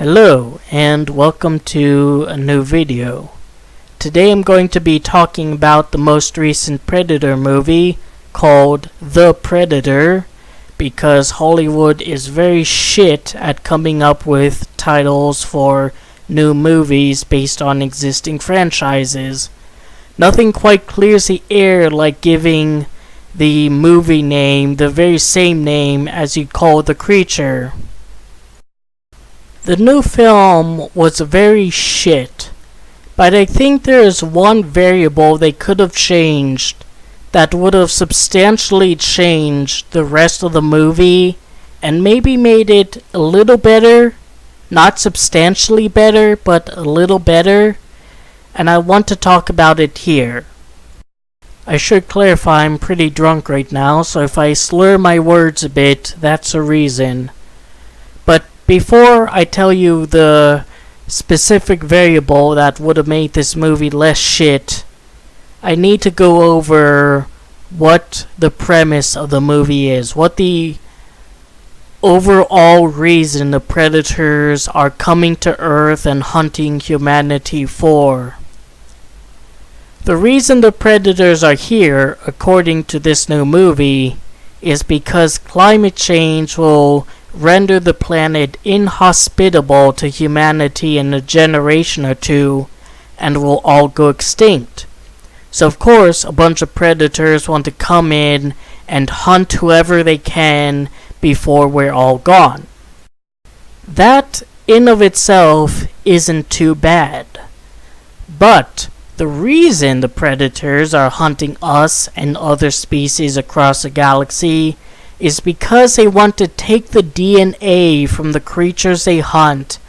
Hello and welcome to a new video. Today I'm going to be talking about the most recent Predator movie called The Predator, because Hollywood is very shit at coming up with titles for new movies based on existing franchises. Nothing quite clears the air like giving the movie name the very same name as you'd call the creature. The new film was very shit, but I think there is one variable they could have changed that would have substantially changed the rest of the movie and maybe made it a little better, not substantially better, but a little better, and I want to talk about it here. I should clarify I'm pretty drunk right now, so if I slur my words a bit, that's a reason. But before I tell you the specific variable that would have made this movie less shit, I need to go over what the premise of the movie is, what the overall reason the predators are coming to Earth and hunting humanity for. The reason the predators are here, according to this new movie, is because climate change will render the planet inhospitable to humanity in a generation or two, and will all go extinct. So of course, a bunch of predators want to come in and hunt whoever they can before we're all gone. That in of itself isn't too bad. But the reason the predators are hunting us and other species across the galaxy is because they want to take the DNA from the creatures they hunt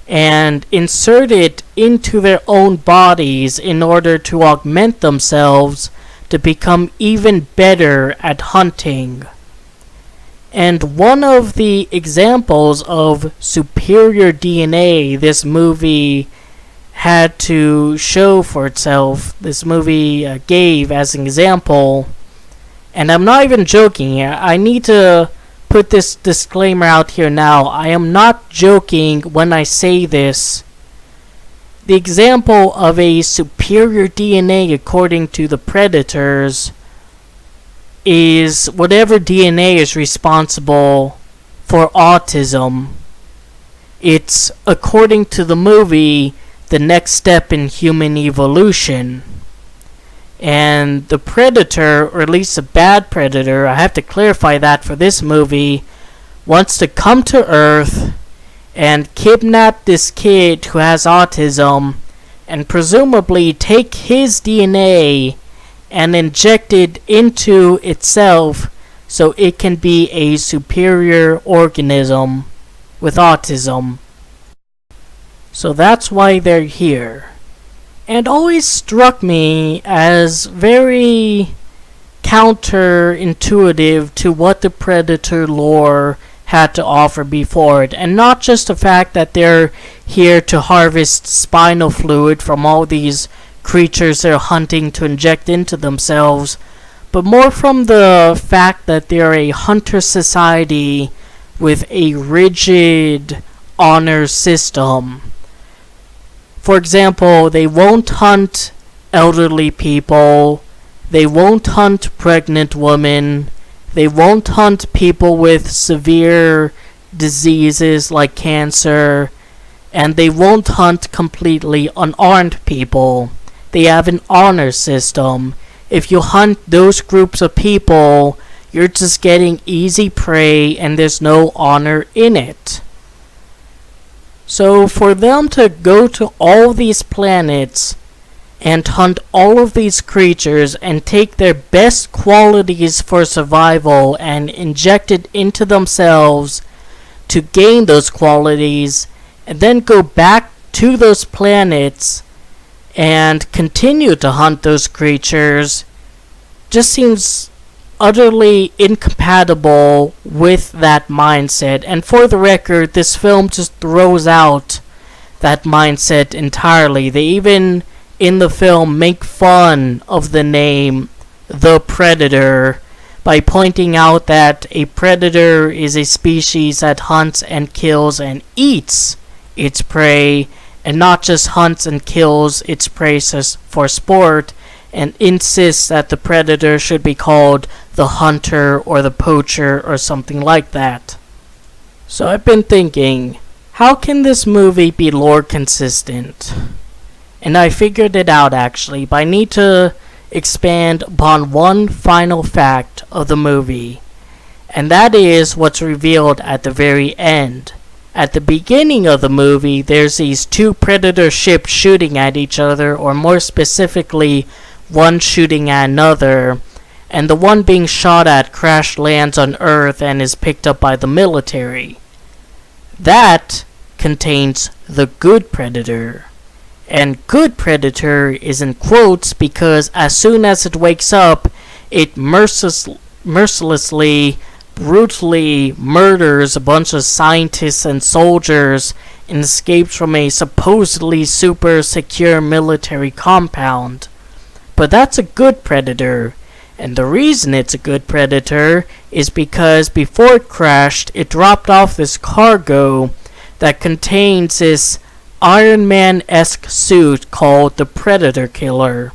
and insert it into their own bodies in order to augment themselves to become even better at hunting. And one of the examples of superior DNA this movie had to show for itself, this movie gave as an example, and I'm not even joking here, I need to put this disclaimer out here now, I am not joking when I say this. The example of a superior DNA according to the predators is whatever DNA is responsible for autism. It's, according to the movie, the next step in human evolution. And the predator, or at least a bad predator, I have to clarify that for this movie, wants to come to Earth and kidnap this kid who has autism and presumably take his DNA and inject it into itself so it can be a superior organism with autism. So that's why they're here. And always struck me as very counterintuitive to what the Predator lore had to offer before it. And not just the fact that they're here to harvest spinal fluid from all these creatures they're hunting to inject into themselves, but more from the fact that they're a hunter society with a rigid honor system. For example, they won't hunt elderly people, they won't hunt pregnant women, they won't hunt people with severe diseases like cancer, and they won't hunt completely unarmed people. They have an honor system. If you hunt those groups of people, you're just getting easy prey and there's no honor in it. So for them to go to all these planets and hunt all of these creatures and take their best qualities for survival and inject it into themselves to gain those qualities, and then go back to those planets and continue to hunt those creatures, just seems utterly incompatible with that mindset. And for the record, this film just throws out that mindset entirely. They even in the film make fun of the name The Predator by pointing out that a predator is a species that hunts and kills and eats its prey, and not just hunts and kills its prey for sport, and insists that the predator should be called the hunter or the poacher or something like that. So I've been thinking, how can this movie be lore consistent? And I figured it out actually, but I need to expand upon one final fact of the movie, and that is what's revealed at the very end. At the beginning of the movie, there's these two predator ships shooting at each other, or more specifically, one shooting at another, and the one being shot at crash lands on Earth and is picked up by the military. That contains the good predator. And good predator is in quotes because as soon as it wakes up, it mercilessly, brutally murders a bunch of scientists and soldiers and escapes from a supposedly super secure military compound. But that's a good predator, and the reason it's a good predator is because before it crashed, it dropped off this cargo that contains this Iron Man-esque suit called the Predator Killer.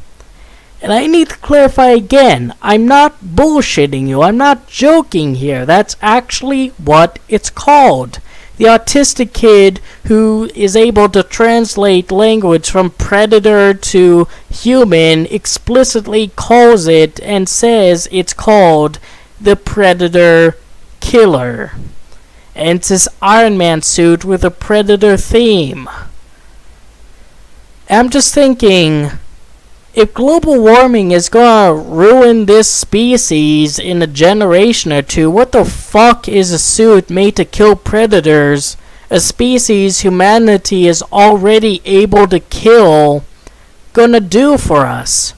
And I need to clarify again, I'm not bullshitting you, I'm not joking here, that's actually what it's called. The autistic kid who is able to translate language from predator to human explicitly calls it and says it's called the Predator Killer. And it's this Iron Man suit with a predator theme. I'm just thinking, if global warming is gonna ruin this species in a generation or two, what the fuck is a suit made to kill predators, a species humanity is already able to kill, gonna do for us?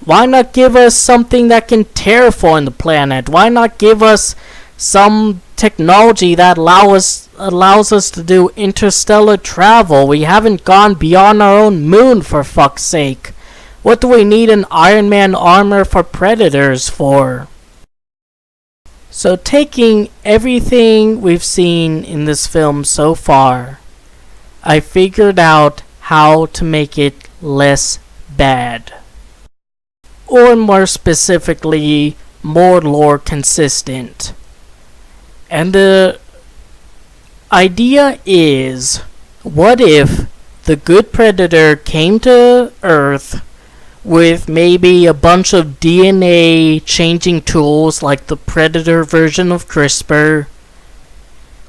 Why not give us something that can terraform the planet? Why not give us some technology that allows us to do interstellar travel? We haven't gone beyond our own moon, for fuck's sake. What do we need an Iron Man armor for predators for? So taking everything we've seen in this film so far, I figured out how to make it less bad. Or more specifically, more lore consistent. And the idea is, what if the good predator came to Earth with maybe a bunch of DNA changing tools like the Predator version of CRISPR,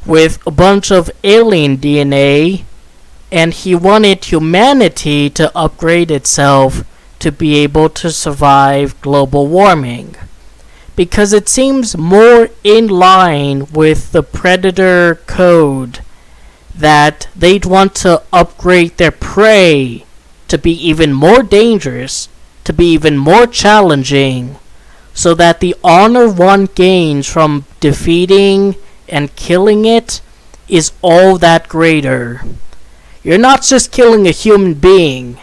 with a bunch of alien DNA, and he wanted humanity to upgrade itself to be able to survive global warming. Because it seems more in line with the Predator code that they'd want to upgrade their prey to be even more dangerous, to be even more challenging, so that the honor one gains from defeating and killing it is all that greater. You're not just killing a human being,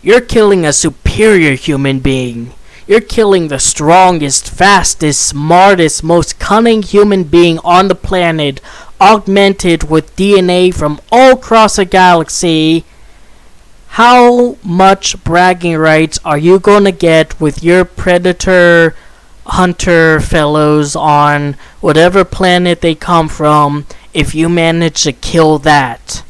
you're killing a superior human being. You're killing the strongest, fastest, smartest, most cunning human being on the planet, augmented with DNA from all across the galaxy. How much bragging rights are you gonna get with your predator hunter fellows on whatever planet they come from if you manage to kill that?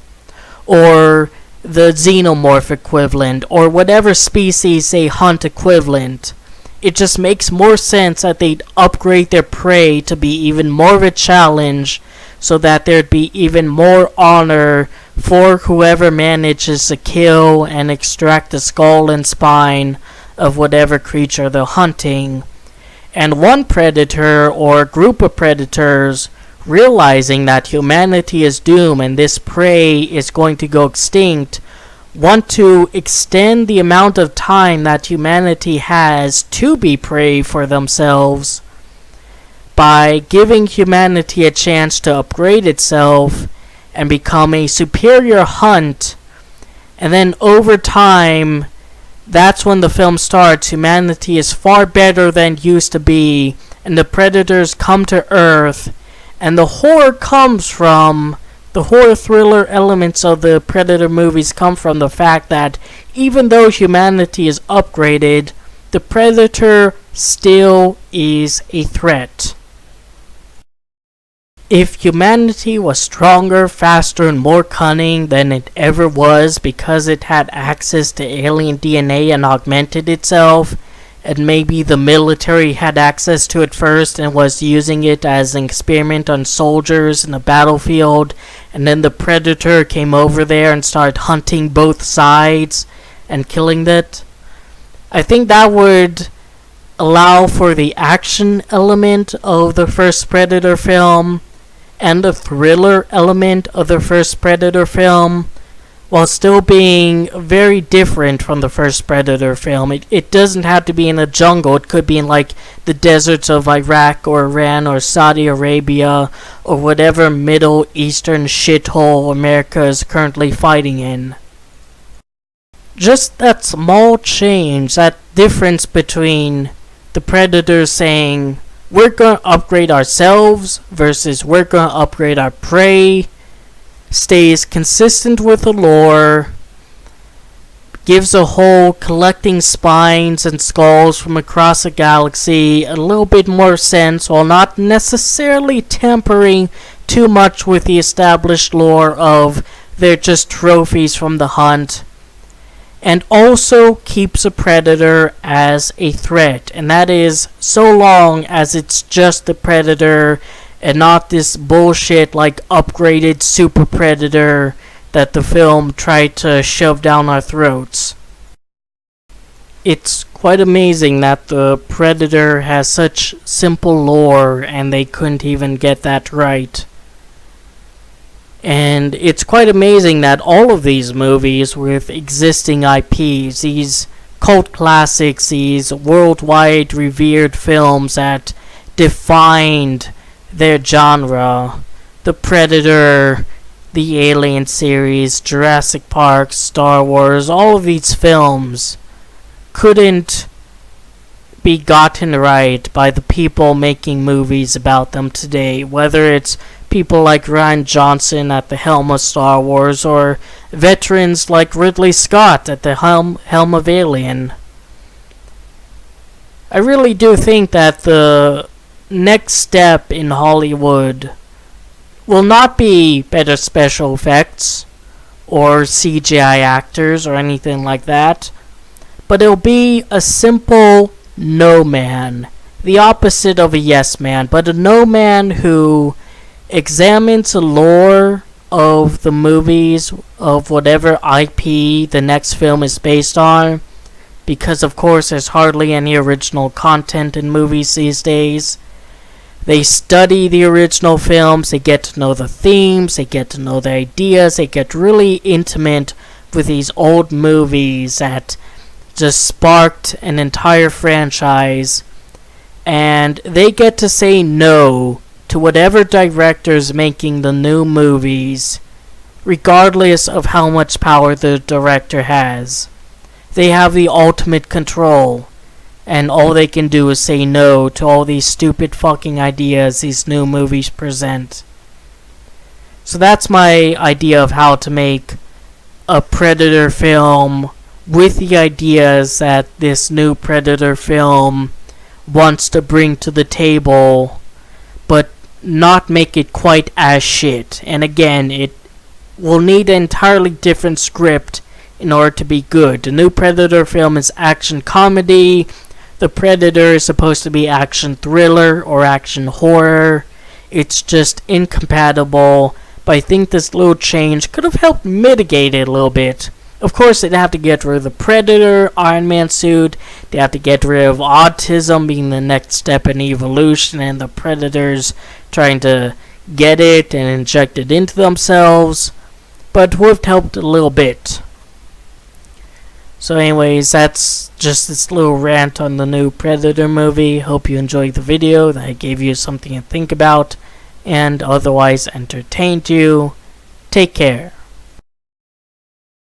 Or the xenomorph equivalent, or whatever species they hunt equivalent. It just makes more sense that they'd upgrade their prey to be even more of a challenge, so that there'd be even more honor for whoever manages to kill and extract the skull and spine of whatever creature they're hunting. And one predator or group of predators, realizing that humanity is doomed and this prey is going to go extinct, want to extend the amount of time that humanity has to be prey for themselves by giving humanity a chance to upgrade itself and become a superior hunt. And then over time, that's when the film starts. Humanity is far better than used to be, and the predators come to Earth, and the horror comes from The horror thriller elements of the Predator movies come from the fact that even though humanity is upgraded, the Predator still is a threat. If humanity was stronger, faster, and more cunning than it ever was because it had access to alien DNA and augmented itself, and maybe the military had access to it first and was using it as an experiment on soldiers in the battlefield, and then the Predator came over there and started hunting both sides and killing it, I think that would allow for the action element of the first Predator film and the thriller element of the first Predator film, while still being very different from the first Predator film. It doesn't have to be in a jungle. It could be in like the deserts of Iraq or Iran or Saudi Arabia or whatever Middle Eastern shithole America is currently fighting in. Just that small change, that difference between the Predators saying, we're going to upgrade ourselves versus we're going to upgrade our prey, stays consistent with the lore, gives a whole collecting spines and skulls from across the galaxy a little bit more sense, while not necessarily tampering too much with the established lore of they're just trophies from the hunt, and also keeps a Predator as a threat, and that is so long as it's just the Predator and not this bullshit like upgraded Super Predator that the film tried to shove down our throats. It's quite amazing that the Predator has such simple lore and they couldn't even get that right. And it's quite amazing that all of these movies with existing IPs, these cult classics, these worldwide revered films that defined their genre, the Predator, the Alien series, Jurassic Park, Star Wars, all of these films couldn't be gotten right by the people making movies about them today, whether it's people like Rian Johnson at the helm of Star Wars or veterans like Ridley Scott at the helm of Alien. I really do think that the next step in Hollywood will not be better special effects or CGI actors or anything like that, but it'll be a simple no man, the opposite of a yes man, but a no man who examines the lore of the movies of whatever IP the next film is based on, because of course there's hardly any original content in movies these days. They study the original films, they get to know the themes, they get to know the ideas, they get really intimate with these old movies that just sparked an entire franchise, and they get to say no to whatever director's making the new movies, regardless of how much power the director has. They have the ultimate control, and all they can do is say no to all these stupid fucking ideas these new movies present. So that's my idea of how to make a Predator film with the ideas that this new Predator film wants to bring to the table, but not make it quite as shit. And again, it will need an entirely different script in order to be good. The new Predator film is action comedy. The Predator is supposed to be action thriller or action horror. It's just incompatible, but I think this little change could have helped mitigate it a little bit. Of course, they'd have to get rid of the Predator Iron Man suit. They have to get rid of autism being the next step in evolution, and the Predators trying to get it and inject it into themselves. But it would have helped a little bit. So anyways, that's just this little rant on the new Predator movie. Hope you enjoyed the video, that I gave you something to think about, and otherwise entertained you. Take care.